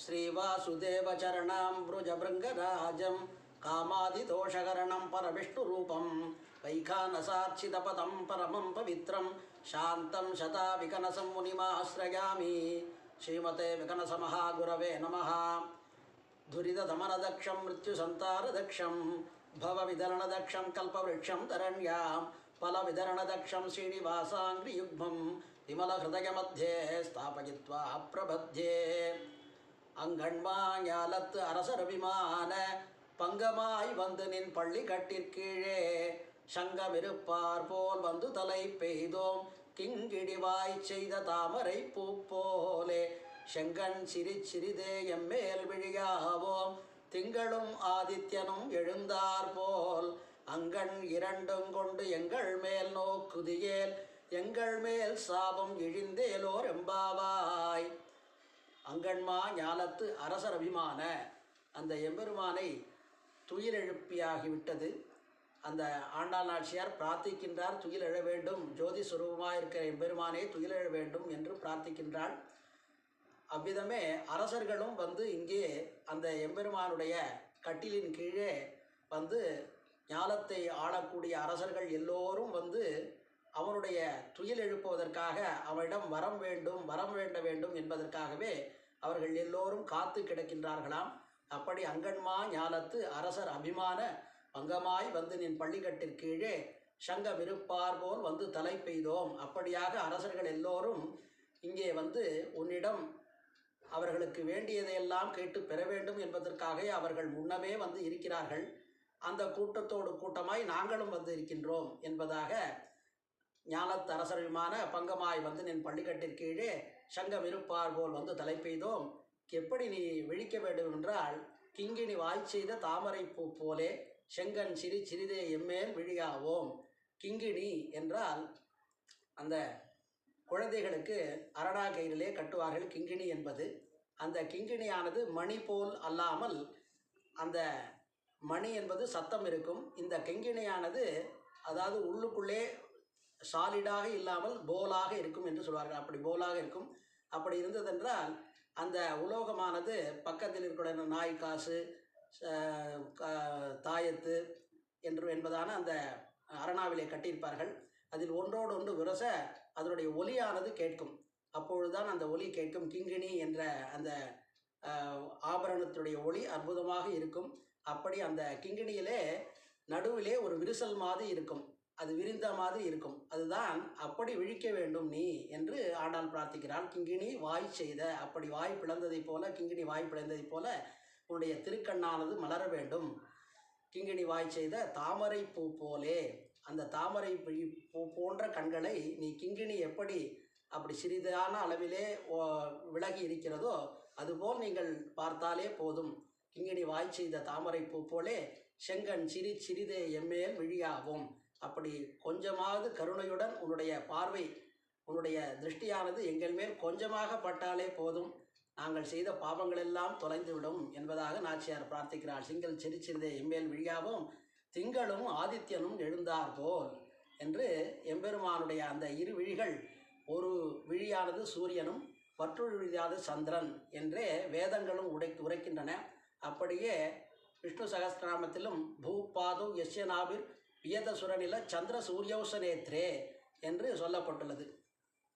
श्रीवासुदेवचरणं व्रजभृङ्गराजं कामादिदोषकरणं परविष्णुरूपं वैखानसार्चितपदं परमं पवित्रं शान्तं शताविकनसं मुनिमाश्रयामि। श्रीमते विकनसमहागुरवे नमः। दुरितदमनदक्षं मृत्युसन्तारदक्षं भवविदरणदक्षं कल्पवृक्षं धरण्यां फलविदरणदक्षं श्रीनिवासाङ्घ्रियुग्मं विमलहृदयमध्ये स्थापयित्वा प्रबध्ये। அங்கண்மாஞாலத்து அரசரபிமான பங்கமாய் வந்து நின் பள்ளி கட்டிற்கீழே சங்கமிருப்பார் போல் வந்து தலை பெய்தோம் கிங்கிடிவாய் செய்த தாமரை பூ போலே செங்கண் சிறிதே எம்மேல் விழியாவோம் திங்களும் ஆதித்யனும் எழுந்தார் போல் அங்கண் இரண்டும் கொண்டு எங்கள் மேல் நோக்குதியேல் எங்கள் மேல் சாபம் இழிந்தேலோர் எம்பாவாய். அங்கண்மா ஞாலத்து அரசர் அபிமான அந்த எம்பெருமானை துயிலெழுப்பியாகிவிட்டது. அந்த ஆண்டாள் நாச்சியார் பிரார்த்திக்கின்றார், துயிலெழ வேண்டும், ஜோதி சுரூபமாக இருக்கிற எம்பெருமானே துயிலெழ வேண்டும் என்று பிரார்த்திக்கின்றாள். அவ்விதமே அரசர்களும் வந்து இங்கே அந்த எம்பெருமானுடைய கட்டிலின் கீழே வந்து ஞாலத்தை ஆளக்கூடிய அரசர்கள் எல்லோரும் வந்து அவனுடைய துயில் எழுப்புவதற்காக அவனிடம் வரம் வேண்ட வேண்டும் என்பதற்காகவே அவர்கள் எல்லோரும் காத்து கிடக்கின்றார்களாம். அப்படி அங்கண்மா ஞாலத்து அரசர் அபிமான பங்கமாய் வந்து நின் பள்ளிக்கட்டிற்கீழே சங்கமிருப்பார் போல் வந்து தலை பெய்தோம். அப்படியாக அரசர்கள் எல்லோரும் இங்கே வந்து உன்னிடம் அவர்களுக்கு வேண்டியதையெல்லாம் கேட்டு பெற வேண்டும் என்பதற்காக அவர்கள் முன்னமே வந்து இருக்கிறார்கள். அந்த கூட்டத்தோடு கூட்டமாய் நாங்களும் வந்து இருக்கின்றோம் என்பதாக ஞாலத்து அரசருமான பங்கமாய் வந்து நின் பள்ளிக்கட்டிற்கீழே சங்கம் இருப்பார் போல் வந்து தலை பெய்தோம். எப்படி நீ விழிக்க வேண்டும் என்றால் கிங்கினி வாய் செய்த தாமரை பூ போலே செங்கன் சிறிதே எம்மேல் விழியாவோம். கிங்கினி என்றால் அந்த குழந்தைகளுக்கு அரணா கயிறிலே கட்டுவார்கள் கிங்கினி என்பது. அந்த கிங்கினியானது மணி போல் அல்லாமல் அந்த மணி என்பது சத்தம் இருக்கும். இந்த கிங்கினியானது அதாவது உள்ளுக்குள்ளே சாலிடாக இல்லாமல் போலாக இருக்கும் என்று சொல்வார்கள். அப்படி போலாக இருக்கும். அப்படி இருந்ததென்றால் அந்த உலோகமானது பக்கத்தில் இருக்கிற நாய் காசு தாயத்து என்பதான அந்த அரணாவிலே கட்டியிருப்பார்கள். அதில் ஒன்றோடு ஒன்று விரச அதனுடைய ஒலியானது கேட்கும். அப்பொழுதுதான் அந்த ஒலி கேட்கும். கிங்கிணி என்ற அந்த ஆபரணத்துடைய ஒளி அற்புதமாக இருக்கும். அப்படி அந்த கிங்கிணியிலே நடுவிலே ஒரு விரிசல் மாதிரி இருக்கும், அது விரிந்த மாதிரி இருக்கும். அதுதான் அப்படி விழிக்க வேண்டும் நீ என்று ஆண்டாள் பிரார்த்திக்கிறாள். கிங்கிணி வாய் செய்த, அப்படி வாய் பிளந்ததைப் போல, கிங்கிணி வாய் பிளந்ததைப் போல உன்னுடைய திருக்கண்ணானது மலர வேண்டும். கிங்கிணி வாய் செய்த தாமரை பூ போலே, அந்த தாமரை பூ போன்ற கண்களை நீ கிங்கிணி எப்படி அப்படி சிறிதான அளவிலே விலகி இருக்கிறதோ அதுபோல் நீங்கள் பார்த்தாலே போதும். கிங்கிணி வாய் செய்த தாமரை பூ போலே செங்கண் சிறிதே எம்மேல் விழியாவும். அப்படி கொஞ்சமாவது கருணையுடன் உன்னுடைய பார்வை, உன்னுடைய திருஷ்டியானது எங்கள் மேல் கொஞ்சமாக பட்டாலே போதும், நாங்கள் செய்த பாவங்களெல்லாம் தொலைந்துவிடும் என்பதாக நாச்சியார் பிரார்த்திக்கிறாள். செங்கல் சிறிதே எம்மேல் விழியாவும் திங்களும் ஆதித்யனும் எழுந்தார் போல் என்று எம்பெருமானுடைய அந்த இரு விழிகள், ஒரு விழியானது சூரியனும் மற்றொரு விழியானது சந்திரன் என்றே வேதங்களும் உரைக்கின்றன. அப்படியே விஷ்ணு சகஸ்ரநாமத்திலும் பூபாது யஸ்யநாபிர் வியதசுரனில சந்திர சூரியௌசநேத்ரே என்று சொல்லப்பட்டுள்ளது.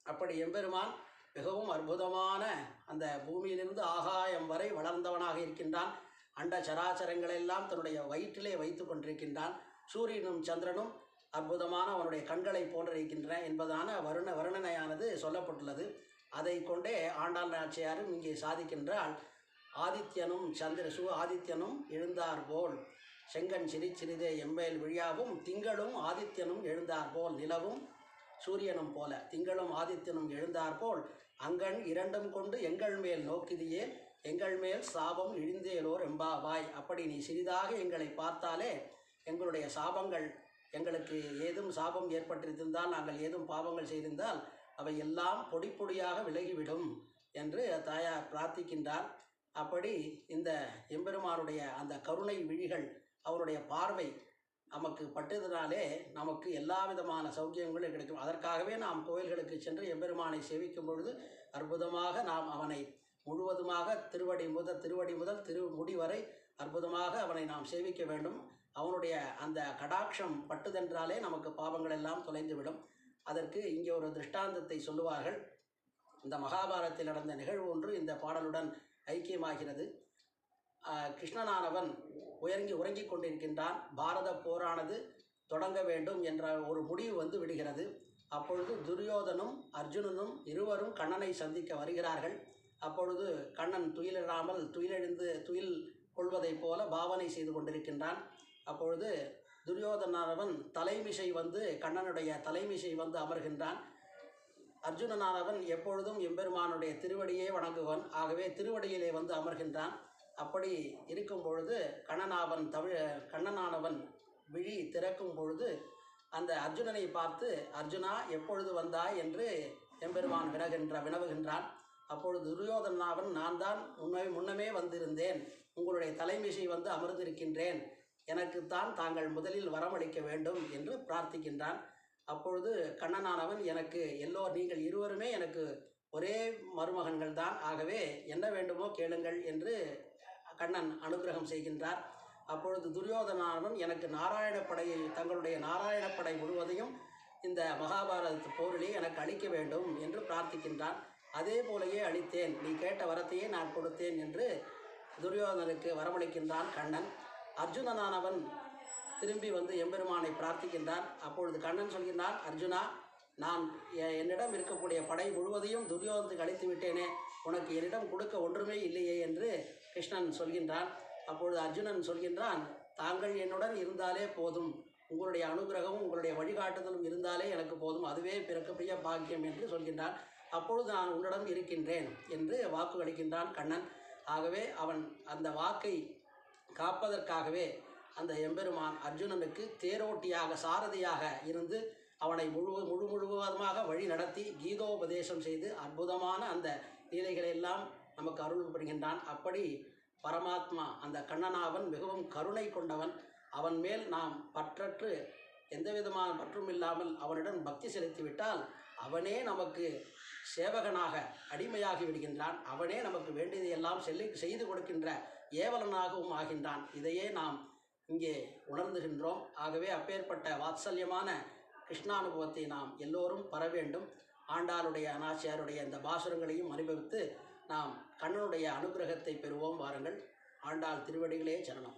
அப்படி எம்பெருமான் மிகவும் அற்புதமான அந்த பூமியிலிருந்து ஆகாயம் வரை வளர்ந்தவனாக இருக்கின்றான். அண்ட சராச்சரங்களெல்லாம் தன்னுடைய வயிற்றிலே வைத்து கொண்டிருக்கின்றான். சூரியனும் சந்திரனும் அற்புதமான அவனுடைய கண்களை போன்றிருக்கின்றன என்பதான வருணனையானது சொல்லப்பட்டுள்ளது. அதை கொண்டே ஆண்டாள் நாச்சியாரும் இங்கே சாதிக்கின்றால், ஆதித்யனும் ஆதித்யனும் எழுந்தார் போல் செங்கன் சிறிதே எம்மேல் விழியாவும் திங்களும் ஆதித்யனும் எழுந்தார் போல், நிலவும் சூரியனும் போல திங்களும் ஆதித்யனும் எழுந்தார் போல் அங்கண் இரண்டும் கொண்டு எங்கள் மேல் நோக்கிதியே எங்கள் மேல் சாபம் இழிந்தேலோர் எம்பாவாய். அப்படி நீ சிறிதாக எங்களை பார்த்தாலே எங்களுடைய சாபங்கள், எங்களுக்கு ஏதும் சாபம் ஏற்பட்டிருந்தால், நாங்கள் ஏதும் பாவங்கள் செய்திருந்தால் அவை எல்லாம் பொடி பொடியாக விலகிவிடும் என்று தாயார் பிரார்த்திக்கின்றார். அப்படி இந்த எம்பெருமானுடைய அந்த கருணை விழிகள், அவருடைய பார்வை நமக்கு பட்டதினாலே நமக்கு எல்லா விதமான சௌக்கியங்களும் கிடைக்கும். அதற்காகவே நாம் கோயில்களுக்கு சென்று எம்பெருமானை சேவிக்கும் பொழுது அற்புதமாக நாம் அவனை முழுவதுமாக திருவடி முதல் திருமுடி வரை அற்புதமாக அவனை நாம் சேவிக்க வேண்டும். அவனுடைய அந்த கடாட்சம் பட்டுதென்றாலே நமக்கு பாவங்கள் எல்லாம் தொலைந்துவிடும். அதற்கு இங்கே ஒரு திருஷ்டாந்தத்தை சொல்லுவார்கள். இந்த மகாபாரதத்தில் நடந்த நிகழ்வு ஒன்று இந்த பாடலுடன் ஐக்கியமாகிறது. கிருஷ்ணனானவன் உறங்கிக் கொண்டிருக்கின்றான். பாரத போரானது தொடங்க வேண்டும் என்ற ஒரு முடிவு வந்து விடுகிறது. அப்பொழுது துரியோதனும் அர்ஜுனனும் இருவரும் கண்ணனை சந்திக்க வருகிறார்கள். அப்பொழுது கண்ணன் துயில் கொள்வதைப் போல பாவனை செய்து கொண்டிருக்கின்றான். அப்பொழுது துரியோதனானவன் கண்ணனுடைய தலைமிசை வந்து அமர்கின்றான். அர்ஜுனனானவன் எப்பொழுதும் எம்பெருமானுடைய திருவடியே வணங்குவன். ஆகவே திருவடியிலே வந்து அமர்கின்றான். அப்படி இருக்கும் பொழுது கண்ணனானவன் விழி திறக்கும் பொழுது அந்த அர்ஜுனனை பார்த்து, அர்ஜுனா எப்பொழுது வந்தாய் என்று எம்பெருமான் வினவுகின்றான். அப்பொழுது துரியோதனாவன், நான் தான் முன்னமே வந்திருந்தேன், உங்களுடைய தலைமிசை வந்து அமர்ந்திருக்கின்றேன், எனக்குத்தான் தாங்கள் முதலில் வரமளிக்க வேண்டும் என்று பிரார்த்திக்கின்றான். அப்பொழுது கண்ணனானவன், நீங்கள் இருவருமே எனக்கு ஒரே மருமகன்கள் தான், ஆகவே என்ன வேண்டுமோ கேளுங்கள் என்று கண்ணன் அனுகிரகம் செய்கின்றார். அப்பொழுது துரியோதனானவன், எனக்கு தங்களுடைய நாராயணப்படை முழுவதையும் இந்த மகாபாரத போரிலே எனக்கு அளிக்க வேண்டும் என்று பிரார்த்திக்கின்றான். அதே போலவே அளித்தேன், நீ கேட்ட வரத்தையே நான் கொடுத்தேன் என்று துரியோதனனுக்கு வரமளிக்கின்றான் கண்ணன். அர்ஜுனனானவன் திரும்பி வந்து எம்பெருமானை பிரார்த்திக்கின்றான். அப்பொழுது கண்ணன் சொல்கின்றான், அர்ஜுனா, நான் என்னிடம் இருக்கக்கூடிய படை முழுவதையும் துரியோதனுக்கு அளித்து விட்டேனே, உனக்கு என்னிடம் கொடுக்க ஒன்றுமே இல்லையே என்று கிருஷ்ணன் சொல்கின்றான். அப்பொழுது அர்ஜுனன் சொல்கின்றான், தாங்கள் என்னுடன் இருந்தாலே போதும், உங்களுடைய அனுகிரகமும் உங்களுடைய வழிகாட்டுதலும் இருந்தாலே எனக்கு போதும், அதுவே பிறக்கக்கூடிய பாக்கியம் என்று சொல்கின்றான். அப்பொழுது நான் உன்னிடம் இருக்கின்றேன் என்று வாக்கு அளிக்கின்றான் கண்ணன். ஆகவே அவன் அந்த வாக்கை காப்பதற்காகவே அந்த எம்பெருமான் அர்ஜுனனுக்கு தேரோட்டியாக சாரதியாக இருந்து அவனை முழுவதுமாக வழி நடத்தி கீதோபதேசம் செய்து அற்புதமான அந்த லீலைகளை எல்லாம் நமக்கு அருள்படுகின்றான். அப்படி பரமாத்மா அந்த கண்ணனாவன் மிகவும் கருணை கொண்டவன். அவன் மேல் நாம் பற்றற்று எந்த விதமான பற்றும் இல்லாமல் அவனிடம் பக்தி செலுத்திவிட்டால் அவனே நமக்கு சேவகனாக அடிமையாகி விடுகின்றான். அவனே நமக்கு வேண்டியதையெல்லாம் செய்து கொடுக்கின்ற ஏவலனாகவும் ஆகின்றான். இதையே நாம் இங்கே உணர்ந்துகின்றோம். ஆகவே அப்பேற்பட்ட வாத்சல்யமான கிருஷ்ணானுபவத்தை நாம் எல்லோரும் பெற வேண்டும். ஆண்டாளுடைய அநாச்சியாருடைய இந்த பாசுரங்களையும் அனுபவித்து நாம் கண்ணனுடைய அனுகிரகத்தை பெறுவோம். வாருங்கள். ஆண்டாள் திருவடிகளே சரணம்.